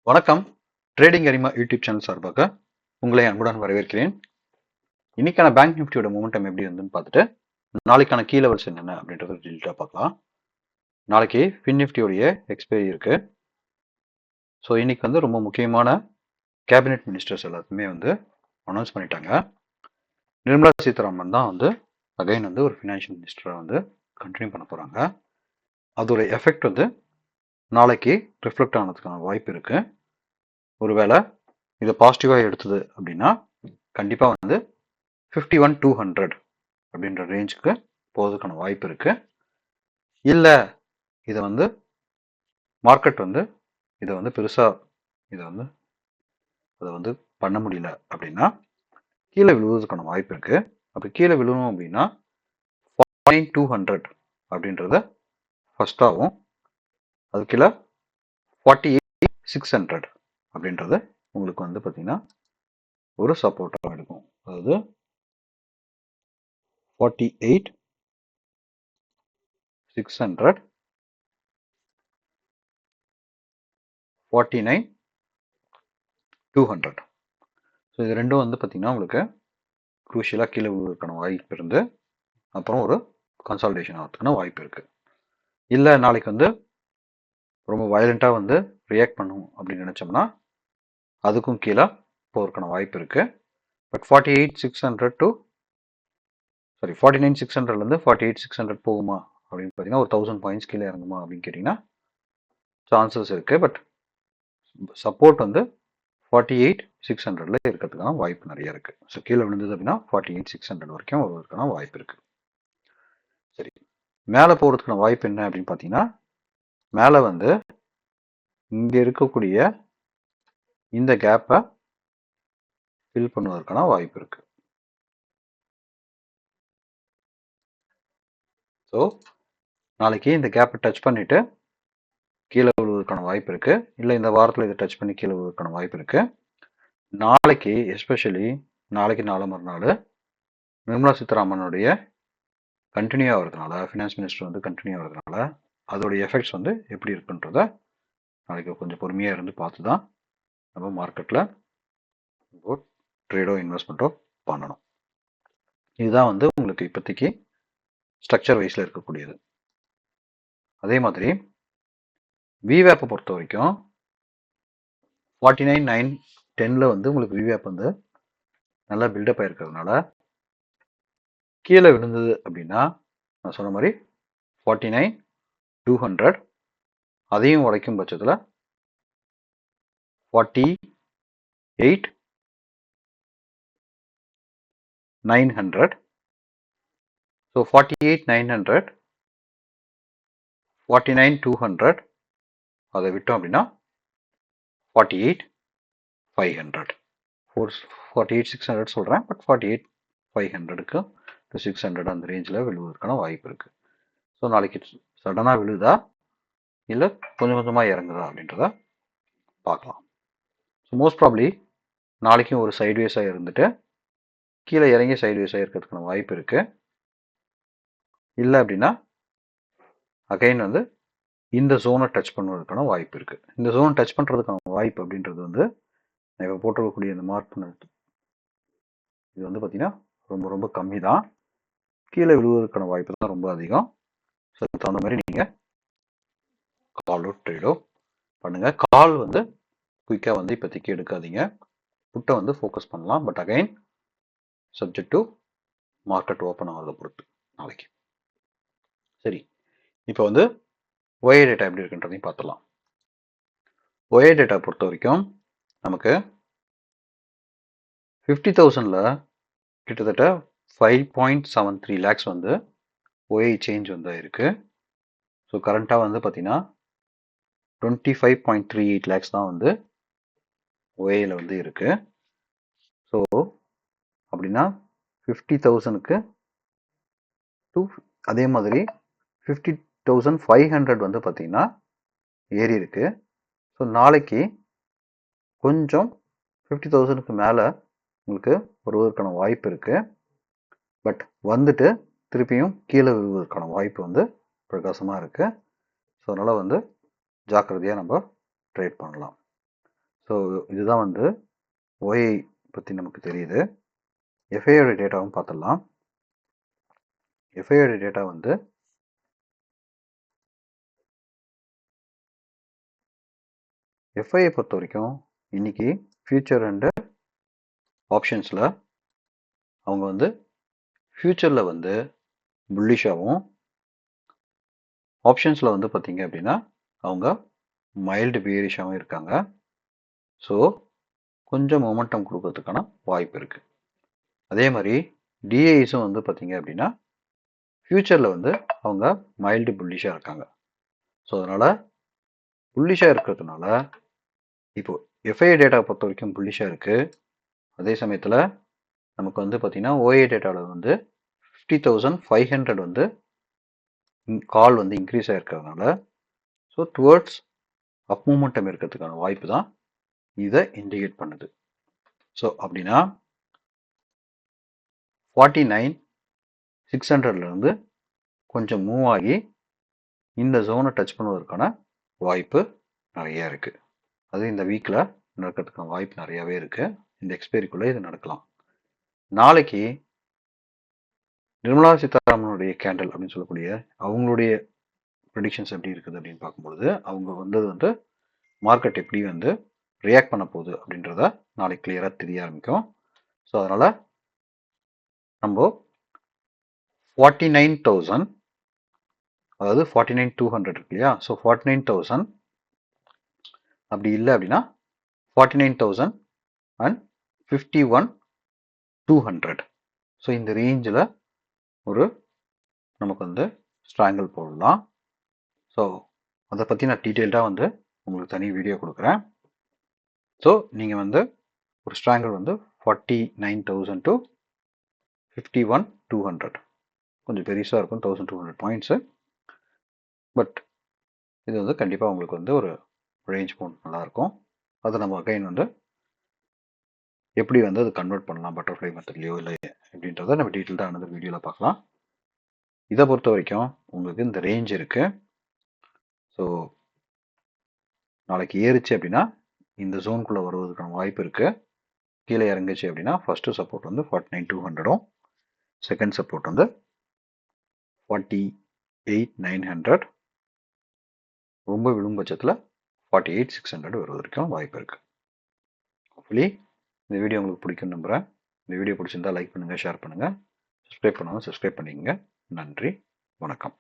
வணக்கம். ட்ரேடிங் அரிமா YouTube channel சார்பாக உங்களை அன்புடன் வரவேற்கிறேன். இன்னைக்கான பேங்க் நிஃப்டியோட மொமெண்டம் எப்படி இருந்துன்னு பார்த்துட்டு நாளைக்கான கீ லெவல்ஸ் என்னென்ன அப்படின்றத டீட்டெயிலாக பார்க்கலாம். நாளைக்கு ஃபின் நிஃப்டியோடைய எக்ஸ்பைரி இருக்கு. ஸோ இன்னைக்கு வந்து ரொம்ப முக்கியமான கேபினெட் மினிஸ்டர்ஸ் எல்லாத்துமே வந்து அனௌன்ஸ் பண்ணிட்டாங்க. நிர்மலா சீதாராமன் தான் வந்து அகைன் வந்து ஒரு ஃபினான்ஷியல் மினிஸ்டரை வந்து கண்டினியூ பண்ண போகிறாங்க. அதோட எஃபெக்ட் வந்து நாளைக்கு ரிஃப்ளெக்ட் ஆனதுக்கான வாய்ப்பு இருக்கு. ஒருவேளை இதை பாசிட்டிவாக எடுத்தது அப்படின்னா கண்டிப்பாக வந்து 51,200 அப்படின்ற ரேஞ்சுக்கு போகிறதுக்கான வாய்ப்பு இருக்கு. இல்லை இதை வந்து மார்க்கெட் வந்து இதை வந்து பெருசாக அதை வந்து பண்ண முடியல அப்படின்னா கீழே விழுவதுக்கான வாய்ப்பு இருக்கு. அப்படி கீழே விழுணும் அப்படின்னா 49,200 அப்படின்றத ஃபர்ஸ்டாகவும் அது கீழே 48,600 அப்படின்றத உங்களுக்கு வந்து பார்த்தீங்கன்னா ஒரு சப்போர்ட்டாக இருக்கும். அதாவது 48,600 49,200. ஸோ இது ரெண்டும் வந்து பார்த்தீங்கன்னா உங்களுக்கு குரூஷியலாக கீழே விழுவதற்கான வாய்ப்பு இருந்து அப்புறம் ஒரு கன்சால்டேஷன் ஆகிறதுக்கான வாய்ப்பு இருக்குது. இல்லை நாளைக்கு வந்து ரொம்ப வயலண்ட்டாக வந்து ரியாக்ட் பண்ணும் அப்படின்னு நினச்சோம்னா அதுக்கும் கீழே போகிறதுக்கான வாய்ப்பு இருக்குது. பட் 49,600 போகுமா அப்படின்னு பார்த்தீங்கன்னா ஒரு 1000 பாயிண்ட்ஸ் கீழே இறங்குமா அப்படின்னு கேட்டிங்கன்னா சான்சஸ் இருக்குது. பட் சப்போர்ட் வந்து 48,600 இருக்கிறதுக்கான வாய்ப்பு நிறைய இருக்குது. ஸோ கீழே விழுந்தது அப்படின்னா 48,600 வரைக்கும் வருவதற்கான வாய்ப்பு இருக்குது. சரி, மேலே போகிறதுக்கான வாய்ப்பு என்ன அப்படின்னு பார்த்தீங்கன்னா மேலே வந்து இங்கே இருக்கக்கூடிய இந்த கேப்பை ஃபில் பண்ணுவதற்கான வாய்ப்பு இருக்குது. ஸோ நாளைக்கு இந்த கேப்பை டச் பண்ணிவிட்டு கீழே விழுவதற்கான வாய்ப்பு இருக்குது. இல்லை இந்த வாரத்தில் இதை டச் பண்ணி கீழே விழுவதற்கான வாய்ப்பு இருக்குது. நாளைக்கு எஸ்பெஷலி நாளைக்கு நாளை மறுநாள் நிர்மலா சீதாராமனுடைய கண்டினியூ ஆகிறதுனால ஃபினான்ஸ் மினிஸ்டர் வந்து கண்டினியூ ஆகிறதுனால அதோடைய எஃபெக்ட்ஸ் வந்து எப்படி இருக்குன்றத நாளைக்கு கொஞ்சம் பொறுமையாக இருந்து பார்த்து தான் நம்ம மார்க்கெட்டில் ட்ரேடோ இன்வெஸ்ட்மெண்ட்டோ பண்ணணும். இதுதான் வந்து உங்களுக்கு இப்போதைக்கு ஸ்ட்ரக்சர் வைஸில் இருக்கக்கூடியது. அதே மாதிரி விவேப்பை பொறுத்த வரைக்கும் 49,910 வந்து உங்களுக்கு விவேப் வந்து நல்லா பில்டப் ஆகிருக்கிறதுனால கீழே விழுந்தது அப்படின்னா நான் சொன்ன மாதிரி 49,200 அதையும் உடைக்கும் பட்சத்தில் 48,900. ஸோ 48,900 49,200 அதை விட்டோம் அப்படின்னா 48,500. 48,600 சொல்கிறேன், பட் 48,500க்கு டு 600 அந்த ரேஞ்சில் விழுவதற்கான வாய்ப்பு இருக்குது. ஸோ நாளைக்கு சடனாக விழுதா இல்லை கொஞ்சம் கொஞ்சமாக இறங்குதா அப்படின்றத பார்க்கலாம். ஸோ மோஸ்ட் ப்ராப்ளி நாளைக்கும் ஒரு சைட்வேஸாக இருந்துட்டு கீழே இறங்கி சைட்வேஸாக இருக்கிறதுக்கான வாய்ப்பு இருக்குது. இல்லை அப்படின்னா அகைன் வந்து இந்த ஜோனை டச் பண்ணுவதற்கான வாய்ப்பு இருக்குது. இந்த ஜோனை டச் பண்ணுறதுக்கான வாய்ப்பு அப்படின்றது வந்து நான் இப்போ போட்டிருக்கக்கூடிய இந்த மார்க் பண்ணது இது வந்து பார்த்தீங்கன்னா ரொம்ப ரொம்ப கம்மி தான். கீழே விழுவதற்கான வாய்ப்பு தான் ரொம்ப அதிகம். ஸோ அதுக்கு தகுந்த மாதிரி நீங்கள் காலோ ட்ரேடோ பண்ணுங்கள். கால் வந்து குயிக்காக வந்து இப்போதைக்கு எடுக்காதீங்க. புட்டை வந்து ஃபோக்கஸ் பண்ணலாம். But again subject to market open ஆகிறத பொறுத்து நாளைக்கு. சரி, இப்போ வந்து ஒஏ டேட்டா எப்படி இருக்குன்றதையும் பார்த்துடலாம். ஒஏ டேட்டா பொறுத்த வரைக்கும் நமக்கு 50,000ல் கிட்டத்தட்ட 5.73 lakhs வந்து ஒஏ சேஞ்ச் வந்து இருக்கு. ஸோ கரண்ட்டாக வந்து பார்த்தீங்கன்னா 25.38 lakhs தான் வந்து ஒஏயில் வந்து இருக்கு. ஸோ அப்படின்னா 50,000க்கு டு அதே மாதிரி 50,500 வந்து பார்த்தீங்கன்னா ஏறி இருக்கு. ஸோ நாளைக்கு கொஞ்சம் 50,000க்கு மேலே உங்களுக்கு வருவதற்கான வாய்ப்பு இருக்கு. பட் வந்துட்டு திருப்பியும் கீழே விழுவதற்கான வாய்ப்பு வந்து பிரகாசமாக இருக்கு. ஸோ அதனால் வந்து ஜாக்கிரதையாக நம்ம ட்ரேட் பண்ணலாம். ஸோ இதுதான் வந்து OI பற்றி நமக்கு தெரியுது. எஃப்ஐயோட டேட்டாவும் பார்த்துடலாம். எஃப்ஐயோட டேட்டா வந்து எஃப்ஐயை பொறுத்த வரைக்கும் இன்னைக்கு ஃபியூச்சர் அண்டு ஆப்ஷன்ஸில் அவங்க வந்து ஃபியூச்சரில் வந்து புல்லிஷாகவும், ஆப்ஷன்ஸில் வந்து பார்த்தீங்க அப்படின்னா அவங்க மைல்டு பியரிஷாகவும் இருக்காங்க. ஸோ கொஞ்சம் மொமெண்டம் கொடுக்கறதுக்கான வாய்ப்பு இருக்குது. அதே மாதிரி டிஐஸும் வந்து பார்த்தீங்க அப்படின்னா ஃபியூச்சரில் வந்து அவங்க மைல்டு புல்லிஷாக இருக்காங்க. ஸோ அதனால் புல்லிஷாக இருக்கிறதுனால இப்போ எஃப்ஐ டேட்டா பொறுத்த வரைக்கும் புல்லிஷாக இருக்குது. அதே சமயத்தில் நமக்கு வந்து பார்த்தீங்கன்னா ஓஏ டேட்டாவில் வந்து 50,500 வந்து கால் வந்து இன்க்ரீஸ் ஆகிருக்கிறதுனால ஸோ டுவர்ட்ஸ் அப் மூமெண்டம் இருக்கிறதுக்கான வாய்ப்பு தான் இதை இண்டிகேட் பண்ணுது. ஸோ அப்படின்னா 49,600லேருந்து கொஞ்சம் மூவ் ஆகி இந்த ஜோனை டச் பண்ணுவதற்கான வாய்ப்பு நிறைய இருக்குது. அது இந்த வீக்கில் நடக்கிறதுக்கான வாய்ப்பு நிறையாவே இருக்குது. இந்த எக்ஸ்பைரிக்குள்ளே இது நடக்கலாம். நாளைக்கு நிர்மலா சீதாராமனுடைய கேண்டல் அப்படின்னு சொல்லக்கூடிய அவங்களுடைய ப்ரெடிக்ஷன்ஸ் எப்படி இருக்குது அப்படின்னு பார்க்கும்பொழுது அவங்க வந்தது வந்து மார்க்கெட் எப்படி வந்து ரியாக்ட் பண்ண போகுது அப்படின்றத நாளைக்கு கிளியராக தெரிய ஆரம்பிக்கும். ஸோ அதனால் நம்ம 49,000 அதாவது 49,200 இருக்கு இல்லையா? ஸோ 49,000 அப்படி இல்லை அப்படின்னா 49,000 and 51,200. ஸோ இந்த ரேஞ்சில் ஒரு நமக்கு வந்து ஸ்ட்ராங்கிள் போடலாம். ஸோ அதை பற்றி நான் டீட்டெயில்டாக வந்து உங்களுக்கு தனி வீடியோ கொடுக்குறேன். ஸோ நீங்கள் வந்து ஒரு ஸ்ட்ராங்கிள் வந்து 49,000 to 51,200 கொஞ்சம் பெருசாக இருக்கும், 1,200 பாயிண்ட்ஸு. பட் இது வந்து கண்டிப்பாக உங்களுக்கு வந்து ஒரு ரேஞ்ச் போன் நல்லாயிருக்கும். அதை நம்ம அகைன் வந்து எப்படி வந்து அது கன்வெர்ட் பண்ணலாம் பட்டர்ஃப்ளை மெத்தட்லையோ இல்லை அப்படின்றத நம்ம டீட்டெயில்டாக another வீடியோவில் பார்க்கலாம். இதை பொறுத்த வரைக்கும் உங்களுக்கு இந்த ரேஞ்ச் இருக்குது. ஸோ நாளைக்கு ஏறிச்சு அப்படின்னா இந்த ஜோனுக்குள்ளே வருவதற்கான வாய்ப்பு இருக்குது. கீழே இறங்குச்சு அப்படின்னா ஃபஸ்ட்டு சப்போர்ட் வந்து 49,200ம், செகண்ட் சப்போர்ட் வந்து 48,900, ரொம்ப விழும் பட்சத்தில் 48,600 வருவதற்கான வாய்ப்பு இருக்குது. ஹோப்ஃபுல்லி இந்த வீடியோ உங்களுக்கு பிடிக்கும்னு நம்புகிறேன். இந்த வீடியோ பிடிச்சிருந்தா லைக் பண்ணுங்கள், ஷேர் பண்ணுங்கள், சப்ஸ்கிரைப் பண்ணாமல் சப்ஸ்கிரைப் பண்ணிக்கங்க. நன்றி, வணக்கம்.